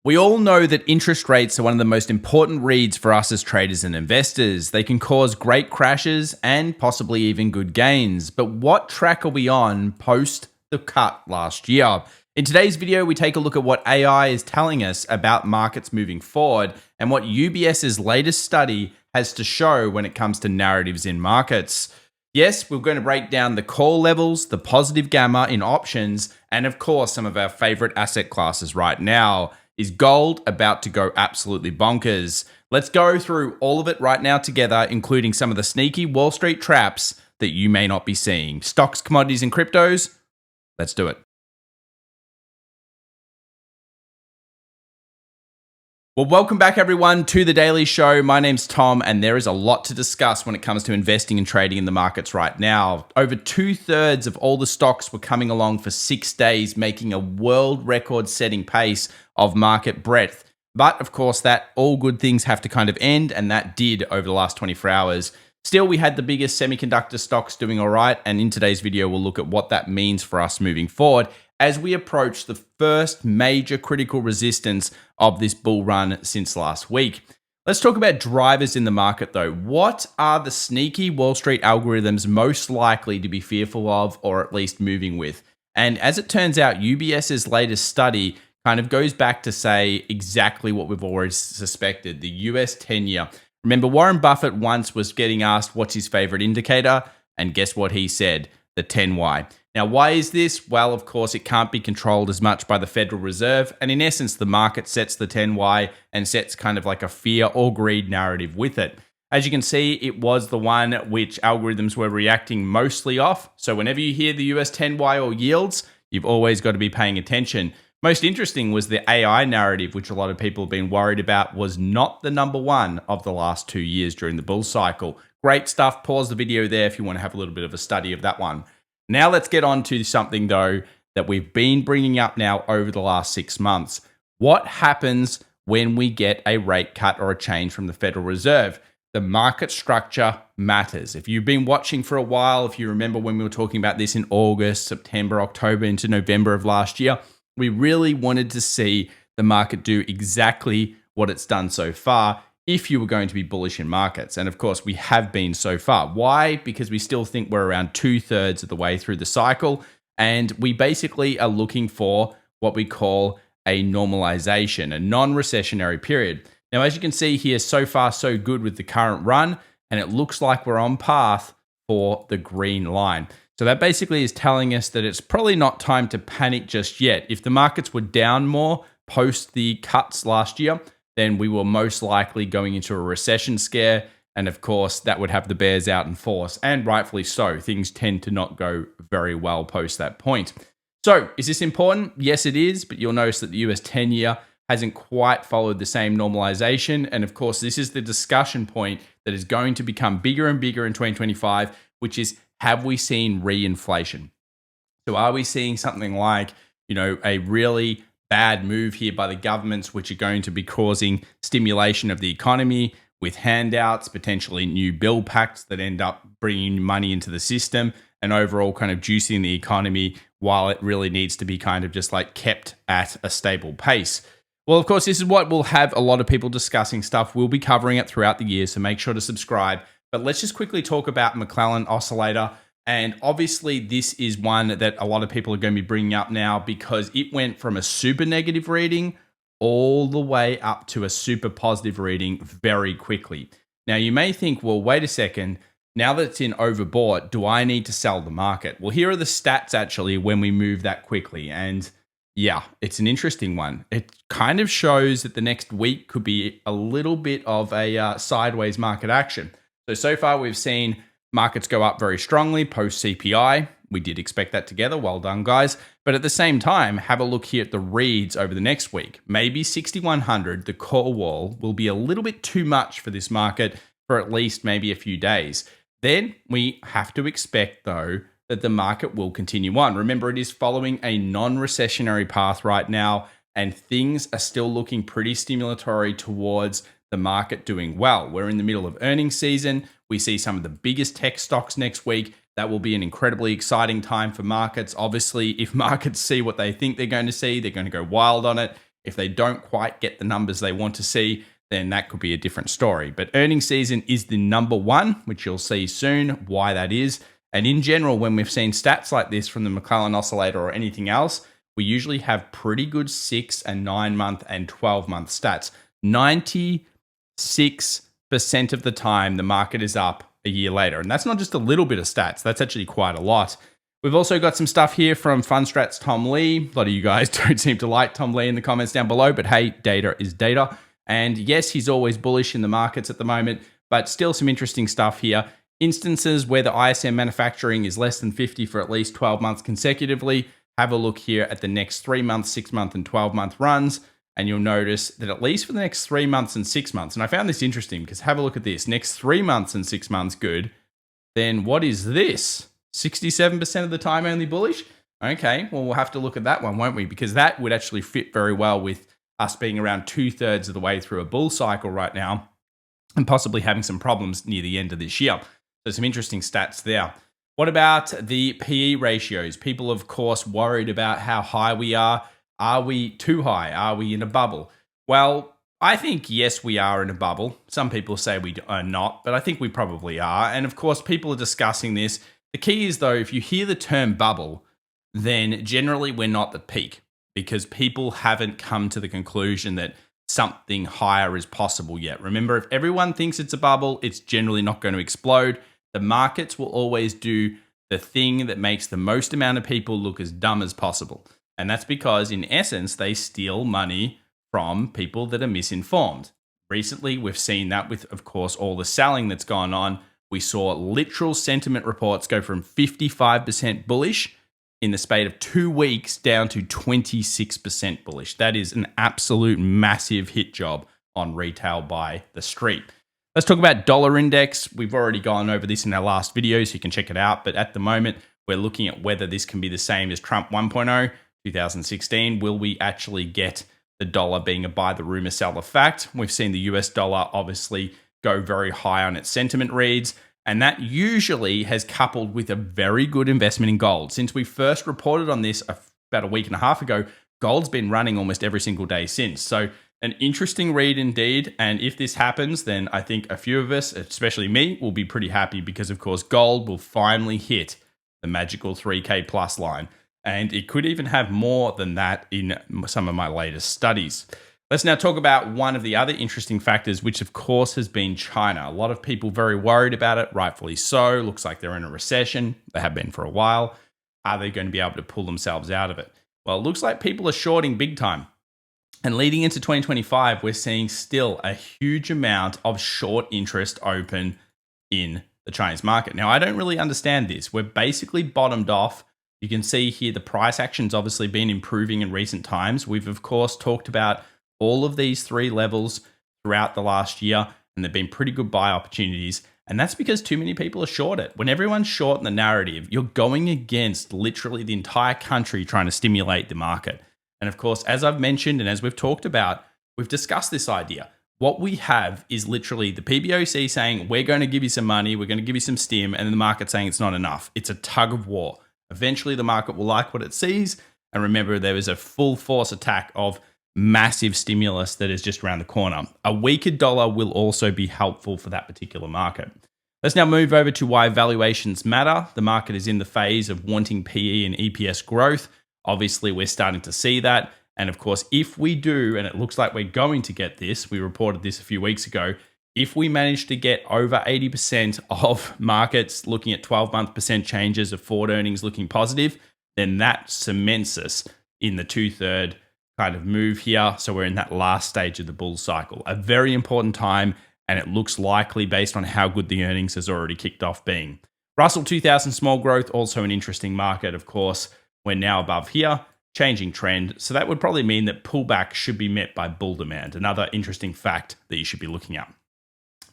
We all know that interest rates are one of the most important reads for us as traders and investors. They can cause great crashes and possibly even good gains. But what track are we on post the cut last year? In today's video, we take a look at what AI is telling us about markets moving forward and what UBS's latest study has to show when it comes to narratives in markets. Yes, we're going to break down the call levels, the positive gamma in options, and of course, some of our favorite asset classes right now. Is gold about to go absolutely bonkers? Let's go through all of it right now together, including some of the sneaky Wall Street traps that you may not be seeing. Stocks, commodities, and cryptos. Let's do it. Well, welcome back everyone to The Daily Show. My name's Tom, and there is a lot to discuss when it comes to investing and trading in the markets right now. Over 2/3 of all the stocks were coming along for 6 days, making a world record-setting pace of market breadth. But of course, that all good things have to kind of end, and that did over the last 24 hours. Still, we had the biggest semiconductor stocks doing all right, and in today's video, we'll look at what that means for us moving forward as we approach the first major critical resistance of this bull run since last week. Let's talk about drivers in the market though. What are the sneaky Wall Street algorithms most likely to be fearful of, or at least moving with? And as it turns out, UBS's latest study kind of goes back to say exactly what we've always suspected, the US 10-year. Remember, Warren Buffett once was getting asked what's his favorite indicator, and guess what he said? The 10Y. Now, why is this? Well, of course, it can't be controlled as much by the Federal Reserve. And in essence, the market sets the 10Y and sets kind of like a fear or greed narrative with it. As you can see, it was the one which algorithms were reacting mostly off. So whenever you hear the US 10Y or yields, you've always got to be paying attention. Most interesting was the AI narrative, which a lot of people have been worried about, was not the number one of the last 2 years during the bull cycle. Great stuff. Pause the video there if you want to have a little bit of a study of that one. Now let's get on to something, though, that we've been bringing up now over the last 6 months. What happens when we get a rate cut or a change from the Federal Reserve? The market structure matters. If you've been watching for a while, if you remember when we were talking about this in August, September, October into November of last year, we really wanted to see the market do exactly what it's done so far if you were going to be bullish in markets. And of course, we have been so far. Why? Because we still think we're around 2/3 of the way through the cycle. And we basically are looking for what we call a normalization, a non-recessionary period. Now, as you can see here, so far, so good with the current run. And it looks like we're on path for the green line. So that basically is telling us that it's probably not time to panic just yet. If the markets were down more post the cuts last year, then we were most likely going into a recession scare. And of course, that would have the bears out in force, and rightfully so. Things tend to not go very well post that point. So is this important? Yes, it is. But you'll notice that the US 10-year hasn't quite followed the same normalization. And of course, this is the discussion point that is going to become bigger and bigger in 2025, which is, have we seen reinflation? So are we seeing something like, a really bad move here by the governments, which are going to be causing stimulation of the economy with handouts, potentially new bill packs that end up bringing money into the system and overall kind of juicing the economy while it really needs to be kind of just like kept at a stable pace? Well, of course, this is what we'll have a lot of people discussing stuff. We'll be covering it throughout the year, so make sure to subscribe. But let's just quickly talk about McClellan Oscillator. And obviously, this is one that a lot of people are going to be bringing up now because it went from a super negative reading all the way up to a super positive reading very quickly. Now, you may think, well, wait a second. Now that it's in overbought, do I need to sell the market? Well, here are the stats actually when we move that quickly. And yeah, it's an interesting one. It kind of shows that the next week could be a little bit of a sideways market action. So far we've seen markets go up very strongly post CPI. We did expect that together. Well done, guys. But at the same time, have a look here at the reads over the next week. Maybe 6,100, the core wall, will be a little bit too much for this market for at least maybe a few days. Then we have to expect, though, that the market will continue on. Remember, it is following a non-recessionary path right now, and things are still looking pretty stimulatory towards the market doing well. We're in the middle of earnings season. We see some of the biggest tech stocks next week. That will be an incredibly exciting time for markets. Obviously, if markets see what they think they're going to see, they're going to go wild on it. If they don't quite get the numbers they want to see, then that could be a different story. But earnings season is the number one, which you'll see soon why that is. And in general, when we've seen stats like this from the McClellan oscillator or anything else, we usually have pretty good 6 and 9 month and 12 month stats. 96% of the time, the market is up a year later. And that's not just a little bit of stats, that's actually quite a lot. We've also got some stuff here from FundStrat's Tom Lee. A lot of you guys don't seem to like Tom Lee in the comments down below, but hey, data is data. And yes, he's always bullish in the markets at the moment, but still some interesting stuff here. Instances where the ISM manufacturing is less than 50 for at least 12 months consecutively. Have a look here at the next 3 month, 6 month, and 12 month runs. And you'll notice that at least for the next 3 months and 6 months, and I found this interesting because have a look at this. Next 3 months and 6 months, good. Then what is this? 67% of the time only bullish? Okay, well, we'll have to look at that one, won't we? Because that would actually fit very well with us being around 2/3 of the way through a bull cycle right now and possibly having some problems near the end of this year. So some interesting stats there. What about the PE ratios? People, of course, worried about how high we are. Are we too high? Are we in a bubble? Well, I think, yes, we are in a bubble. Some people say we are not, but I think we probably are. And of course, people are discussing this. The key is, though, if you hear the term bubble, then generally we're not the peak because people haven't come to the conclusion that something higher is possible yet. Remember, if everyone thinks it's a bubble, it's generally not going to explode. The markets will always do the thing that makes the most amount of people look as dumb as possible. And that's because, in essence, they steal money from people that are misinformed. Recently, we've seen that with, of course, all the selling that's gone on. We saw literal sentiment reports go from 55% bullish in the space of 2 weeks down to 26% bullish. That is an absolute massive hit job on retail by the street. Let's talk about dollar index. We've already gone over this in our last video, so you can check it out. But at the moment, we're looking at whether this can be the same as Trump 1.0, 2016. Will we actually get the dollar being a buy the rumor, sell the fact? We've seen the US dollar obviously go very high on its sentiment reads. And that usually has coupled with a very good investment in gold. Since we first reported on this about a week and a half ago, gold's been running almost every single day since. So an interesting read indeed. And if this happens, then I think a few of us, especially me, will be pretty happy because, of course, gold will finally hit the magical 3K plus line. And it could even have more than that in some of my latest studies. Let's now talk about one of the other interesting factors, which of course has been China. A lot of people very worried about it, rightfully so. Looks like they're in a recession. They have been for a while. Are they going to be able to pull themselves out of it? Well, it looks like people are shorting big time. And leading into 2025, we're seeing still a huge amount of short interest open in the Chinese market. Now, I don't really understand this. We're basically bottomed off. You can see here the price action's obviously been improving in recent times. We've, of course, talked about all of these 3 levels throughout the last year, and they've been pretty good buy opportunities. And that's because too many people are short it. When everyone's short in the narrative, you're going against literally the entire country trying to stimulate the market. And of course, as I've mentioned and as we've talked about, we've discussed this idea. What we have is literally the PBOC saying, we're going to give you some money, we're going to give you some stim, and then the market saying it's not enough. It's a tug of war. Eventually, the market will like what it sees. And remember, there is a full force attack of massive stimulus that is just around the corner. A weaker dollar will also be helpful for that particular market. Let's now move over to why valuations matter. The market is in the phase of wanting PE and EPS growth. Obviously, we're starting to see that. And of course, if we do, and it looks like we're going to get this, we reported this a few weeks ago, if we manage to get over 80% of markets looking at 12-month percent changes of forward earnings looking positive, then that cements us in the 2/3 kind of move here. So we're in that last stage of the bull cycle. A very important time, and it looks likely based on how good the earnings has already kicked off being. Russell 2000 small growth, also an interesting market, of course. We're now above here, changing trend. So that would probably mean that pullback should be met by bull demand. Another interesting fact that you should be looking at.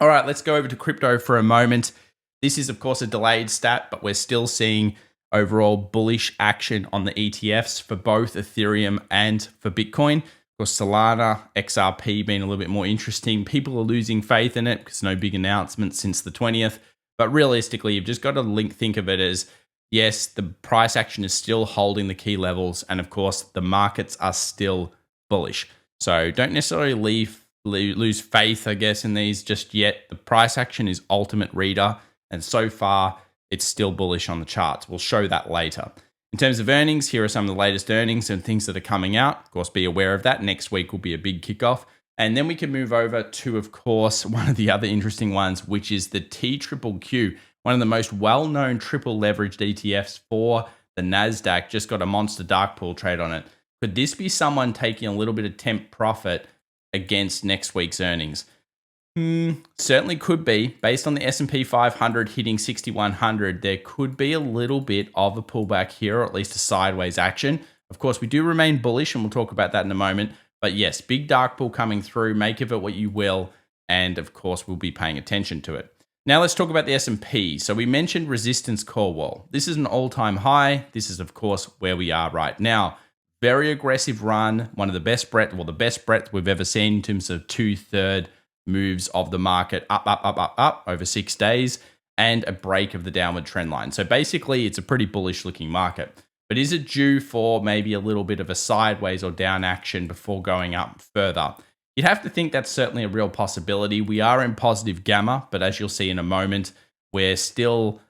All right, let's go over to crypto for a moment. This is, of course, a delayed stat, but we're still seeing overall bullish action on the ETFs for both Ethereum and for Bitcoin. Of course, Solana, XRP being a little bit more interesting. People are losing faith in it because no big announcements since the 20th. But realistically, you've just got to think of it as, yes, the price action is still holding the key levels. And of course, the markets are still bullish. So don't necessarily lose faith, I guess, in these just yet. The price action is ultimate reader, and so far it's still bullish on the charts. We'll show that later. In terms of earnings, here are some of the latest earnings and things that are coming out. Of course, be aware of that. Next week will be a big kickoff. And then we can move over to, of course, one of the other interesting ones, which is the TQQQ, one of the most well-known triple leveraged ETFs for the NASDAQ. Just got a monster dark pool trade on it. Could this be someone taking a little bit of temp profit against next week's earnings? Certainly could be. Based on the S&P 500 hitting 6,100, there could be a little bit of a pullback here, or at least a sideways action. Of course, we do remain bullish, and we'll talk about that in a moment. But yes, big dark pool coming through. Make of it what you will. And of course, we'll be paying attention to it. Now let's talk about the S&P. So we mentioned resistance core wall. This is an all-time high. This is, of course, where we are right now. Very aggressive run. One of the best breadth, well, the best breadth we've ever seen in terms of 2/3 moves of the market up over 6 days, and a break of the downward trend line. So basically, it's a pretty bullish looking market. But is it due for maybe a little bit of a sideways or down action before going up further? You'd have to think that's certainly a real possibility. We are in positive gamma, but as you'll see in a moment, we're still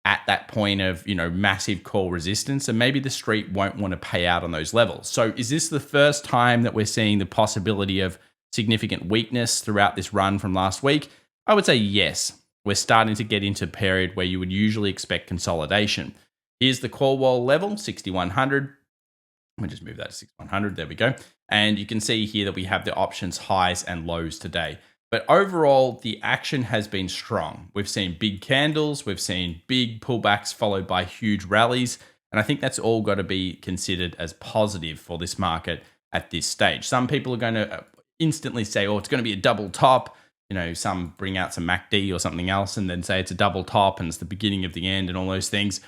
at that point of, massive call resistance, and maybe the street won't want to pay out on those levels. So is this the first time that we're seeing the possibility of significant weakness throughout this run from last week? I would say yes. We're starting to get into a period where you would usually expect consolidation. Here's the call wall level, 6,100. Let me just move that to 6,100. There we go. And you can see here that we have the options highs and lows today. But overall, the action has been strong. We've seen big candles. We've seen big pullbacks followed by huge rallies. And I think that's all got to be considered as positive for this market at this stage. Some people are going to instantly say, oh, it's going to be a double top. Some bring out some MACD or something else and then say it's a double top and it's the beginning of the end and all those things.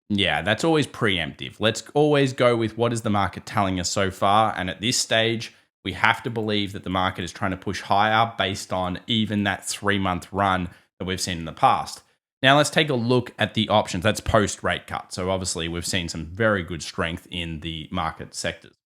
Yeah, that's always preemptive. Let's always go with what is the market telling us so far. And at this stage, we have to believe that the market is trying to push higher based on even that 3-month run that we've seen in the past. Now let's take a look at the options. That's post rate cut. So obviously we've seen some very good strength in the market sectors.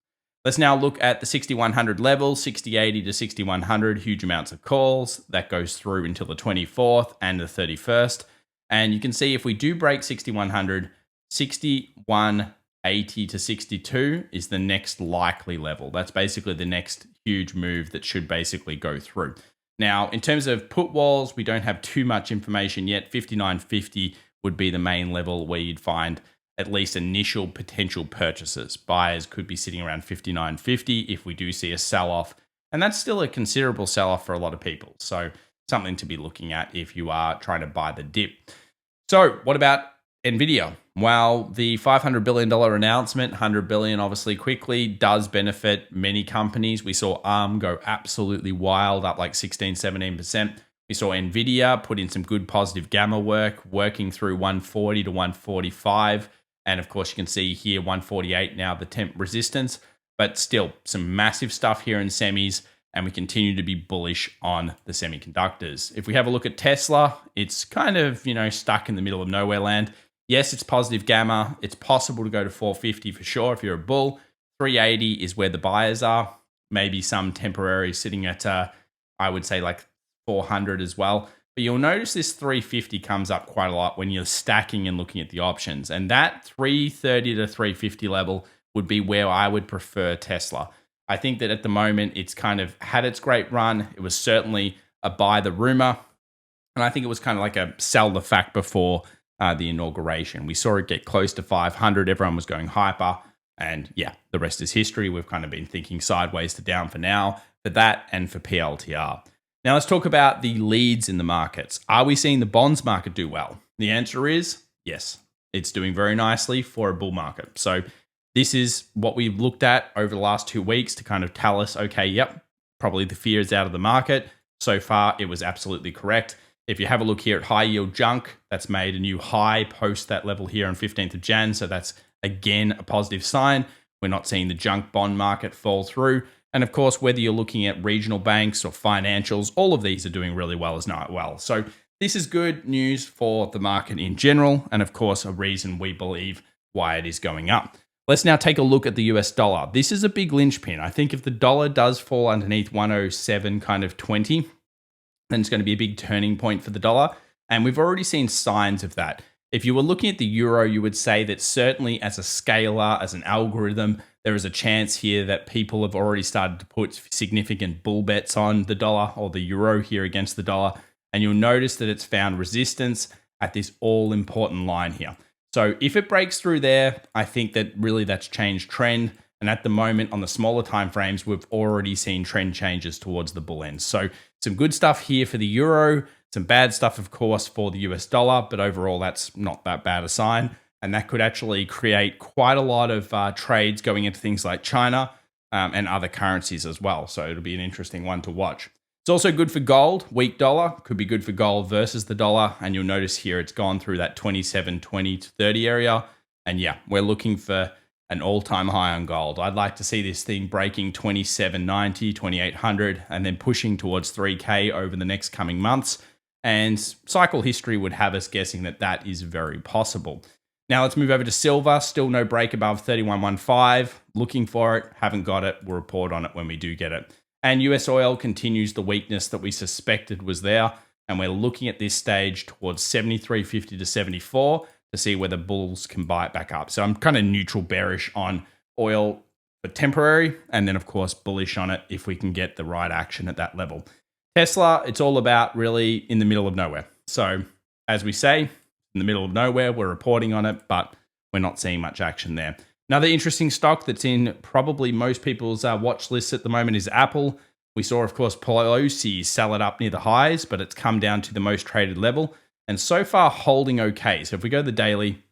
Let's now look at the 6,100 level, 60.80 to 6,100, huge amounts of calls. That goes through until the 24th and the 31st. And you can see if we do break 6,100, 61.80 to 62 is the next likely level. That's basically the next huge move that should basically go through. Now, in terms of put walls, we don't have too much information yet. 59.50 would be the main level where you'd find at least initial potential purchases. Buyers could be sitting around 59.50 if we do see a sell-off. And that's still a considerable sell-off for a lot of people. So something to be looking at if you are trying to buy the dip. So what about NVIDIA? Well, the $500 billion announcement, $100 billion obviously quickly, does benefit many companies. We saw ARM go absolutely wild, up like 16, 17%. We saw NVIDIA put in some good positive gamma work, working through 140 to 145. And of course, you can see here 148 now, the temp resistance, but still some massive stuff here in semis. And we continue to be bullish on the semiconductors. If we have a look at Tesla, it's kind of, stuck in the middle of nowhere land. Yes, it's positive gamma. It's possible to go to 450 for sure if you're a bull. 380 is where the buyers are. Maybe some temporary sitting at, I would say like 400 as well. But you'll notice this 350 comes up quite a lot when you're stacking and looking at the options. And that 330 to 350 level would be where I would prefer Tesla. I think that at the moment, it's kind of had its great run. It was certainly a buy the rumor. And I think it was kind of like a sell the fact before the inauguration. We saw it get close to 500. Everyone was going hyper. And yeah, the rest is history. We've kind of been thinking sideways to down for now, for that and for PLTR. Now let's talk about the leads in the markets. Are we seeing the bonds market do well? The answer is yes. It's doing very nicely for a bull market. So this is what we've looked at over the last 2 weeks to kind of tell us, okay, yep, probably the fear is out of the market. So far, it was absolutely correct. If you have a look here at high yield junk, that's made a new high post that level here on 15th of Jan. So that's, again, a positive sign. We're not seeing the junk bond market fall through. And of course, whether you're looking at regional banks or financials, all of these are doing really well as well. So this is good news for the market in general. And of course, a reason we believe why it is going up. Let's now take a look at the US dollar. This is a big linchpin. I think if the dollar does fall underneath 107 kind of 20, then it's going to be a big turning point for the dollar. And we've already seen signs of that. If you were looking at the euro, you would say that certainly as a scalar, as an algorithm, there is a chance here that people have already started to put significant bull bets on the dollar or the euro here against the dollar. And you'll notice that it's found resistance at this all important line here. So if it breaks through there, I think that really that's changed trend. And at the moment on the smaller time frames, we've already seen trend changes towards the bull end. So some good stuff here for the euro, some bad stuff, of course, for the US dollar, but overall that's not that bad a sign. And that could actually create quite a lot of trades going into things like China and other currencies as well. So it'll be an interesting one to watch. It's also good for gold. Weak dollar could be good for gold versus the dollar. And you'll notice here it's gone through that 27.20 to 30 area. And yeah, we're looking for an all-time high on gold. I'd like to see this thing breaking 27.90, 2800, and then pushing towards 3K over the next coming months. And cycle history would have us guessing that that is very possible. Now let's move over to silver. Still no break above 31.15. Looking for it, haven't got it. We'll report on it when we do get it. And US oil continues the weakness that we suspected was there. And we're looking at this stage towards 73.50 to 74 to see whether bulls can buy it back up. So I'm kind of neutral bearish on oil for temporary. And then of course, bullish on it if we can get the right action at that level. Tesla, it's all about really in the middle of nowhere. So as we say, in the middle of nowhere, we're reporting on it, but we're not seeing much action there. Another interesting stock that's in probably most people's watch lists at the moment is Apple. We saw, of course, Pelosi sell it up near the highs, but it's come down to the most traded level and so far holding okay. So if we go to the daily,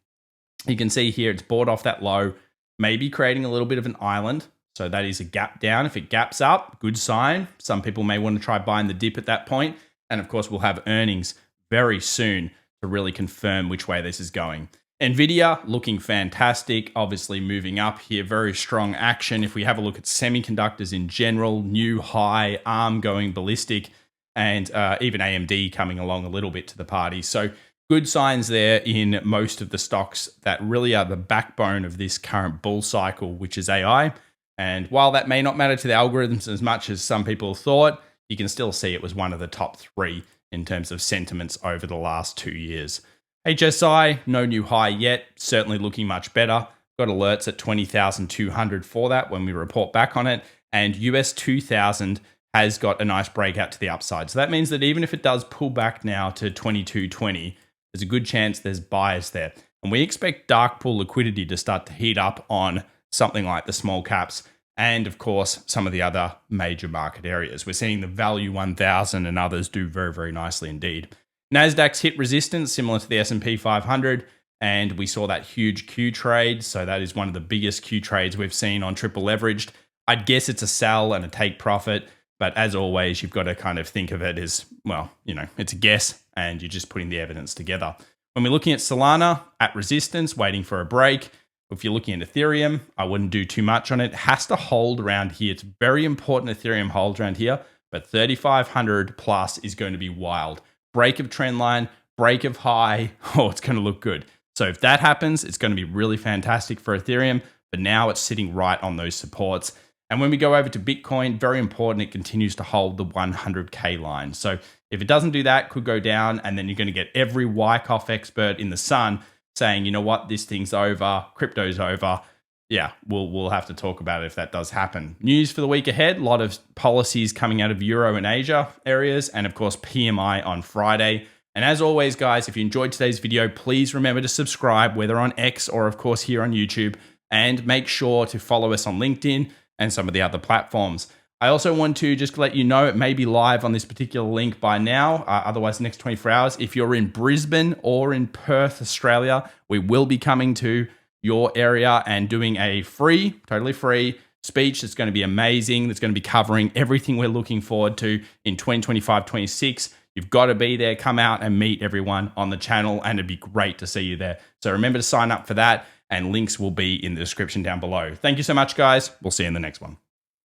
you can see here it's bought off that low, maybe creating a little bit of an island. So that is a gap down. If it gaps up, good sign. Some people may want to try buying the dip at that point. And of course, we'll have earnings very soon to really confirm which way this is going. NVIDIA looking fantastic, obviously moving up here, very strong action. If we have a look at semiconductors in general, new high, ARM going ballistic, and even AMD coming along a little bit to the party. So good signs there in most of the stocks that really are the backbone of this current bull cycle, which is AI. And while that may not matter to the algorithms as much as some people thought, you can still see it was one of the top three in terms of sentiments over the last 2 years. HSI, no new high yet, certainly looking much better. Got alerts at 20,200 for that when we report back on it. And US 2000 has got a nice breakout to the upside. So that means that even if it does pull back now to 2220, there's a good chance there's buyers there. And we expect dark pool liquidity to start to heat up on something like the small caps and, of course, some of the other major market areas. We're seeing the Value 1000 and others do very, very nicely indeed. Nasdaq's hit resistance similar to the S&P 500, and we saw that huge Q trade. So that is one of the biggest Q trades we've seen on triple leveraged. I'd guess it's a sell and a take profit, but as always, you've got to kind of think of it as, well, you know, it's a guess and you're just putting the evidence together. When we're looking at Solana at resistance, waiting for a break. If you're looking at Ethereum, I wouldn't do too much on it. It has to hold around here. It's very important Ethereum holds around here, but 3,500 plus is going to be wild. Break of trend line, break of high, oh, it's going to look good. So if that happens, it's going to be really fantastic for Ethereum, but now it's sitting right on those supports. And when we go over to Bitcoin, very important, it continues to hold the 100K line. So if it doesn't do that, could go down, and then you're going to get every Wyckoff expert in the sun saying, you know what, this thing's over, crypto's over. Yeah, we'll have to talk about it if that does happen. News for the week ahead, a lot of policies coming out of Euro and Asia areas, and of course PMI on Friday. And as always, guys, if you enjoyed today's video, please remember to subscribe, whether on X or of course here on YouTube, and make sure to follow us on LinkedIn and some of the other platforms. I also want to just let you know it may be live on this particular link by now, otherwise the next 24 hours. If you're in Brisbane or in Perth, Australia, we will be coming to your area and doing a free, totally free speech that's going to be amazing. That's going to be covering everything we're looking forward to in 2025-26. You've got to be there. Come out and meet everyone on the channel, and it'd be great to see you there. So remember to sign up for that, and links will be in the description down below. Thank you so much, guys. We'll see you in the next one.